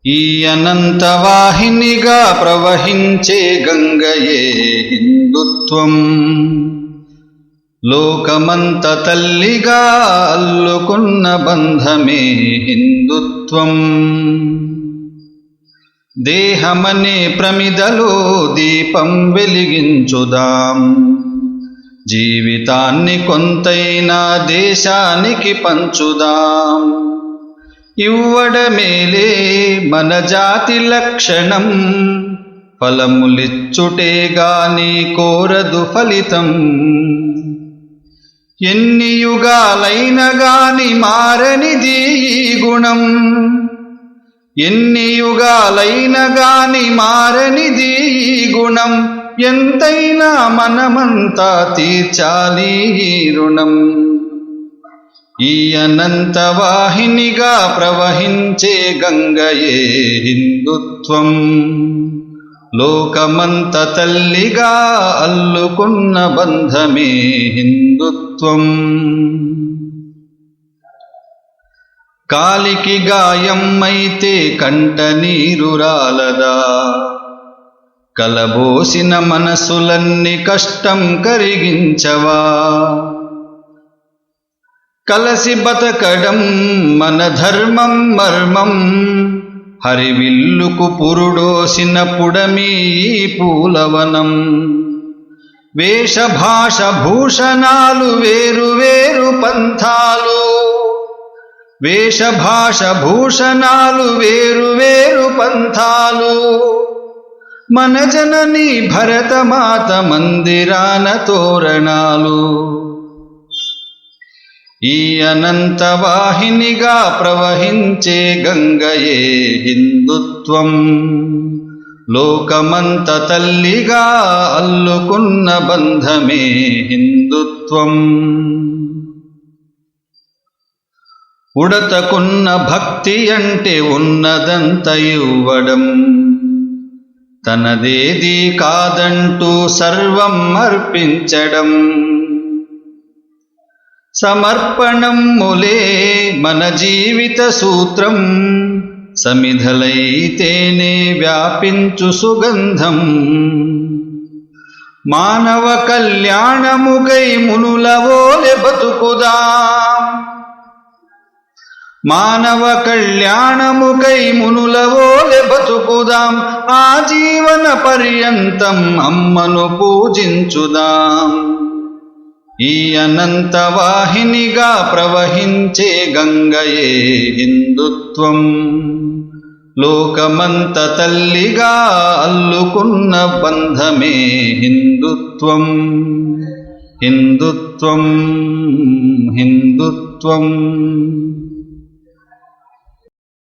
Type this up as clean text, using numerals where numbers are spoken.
ఈ అనంతవాహినిగా ప్రవహించే గంగయే హిందుత్వం. లోకమంత తల్లిగా అల్లుకున్న బంధమే హిందుత్వం. దేహమనే ప్రమిదలో దీపం వెలిగించుదాం. జీవితాన్ని కొంతైనా దేశానికి పంచుదాం. ఇవ్వడమేలే మన జాతి లక్షణం. ఫలములిచ్చుటే గాని కోరదు ఫలితం. ఎన్ని యుగాలైన గాని మారనిది ఈ గుణం. ఎన్ని యుగాలైన గాని మారనిది ఈ గుణం. ఎంతైనా మనమంతా తీర్చాలి ఈ రుణం. ఈ అనంతవాహినిగా ప్రవహించే గంగయే హిందుత్వం. లోకమంత తల్లిగా అల్లుకున్న బంధమే హిందుత్వం. కాలికి గాయం అయితే కంట నీరు రాలదా? కలబోసిన మనసులన్నీ కష్టం కరిగించవా? కలసి బతకడం మన ధర్మం మర్మం. హరివిల్లుకు పురుడోసిన పుడమి పూలవనం. వేషభాష భూషణాలు వేరు వేరు పంథాలు. వేషభాష భూషణాలు వేరు వేరు పంథాలు. మన జనని భరతమాత మందిరాన తోరణాలు. ఈ అనంతవాహినిగా ప్రవహించే గంగయే హిందుత్వం. లోకమంత తల్లిగా అల్లుకున్న బంధమే హిందుత్వం. ఉడతకున్న భక్తి అంటే ఉన్నదంత ఇవ్వడం. తనదేది కాదంటూ సర్వం అర్పించడం. సమర్పణం ములే మన జీవిత సూత్రం. సమిధలైతేనే వ్యాపించు సుగంధం. మానవ కళ్యాణముకై మునులవోలె బతుకుదాం. మానవ కళ్యాణముకై మునులవోలె బతుకుదాం. ఆజీవన పర్యంతం అమ్మను పూజించుదాం. ఈ అనంతవాహినిగా ప్రవహించే గంగయే హిందుత్వం. లోకమంత తల్లిగా అల్లుకున్న బంధమే హిందుత్వం. హిందుత్వం హిందుత్వం.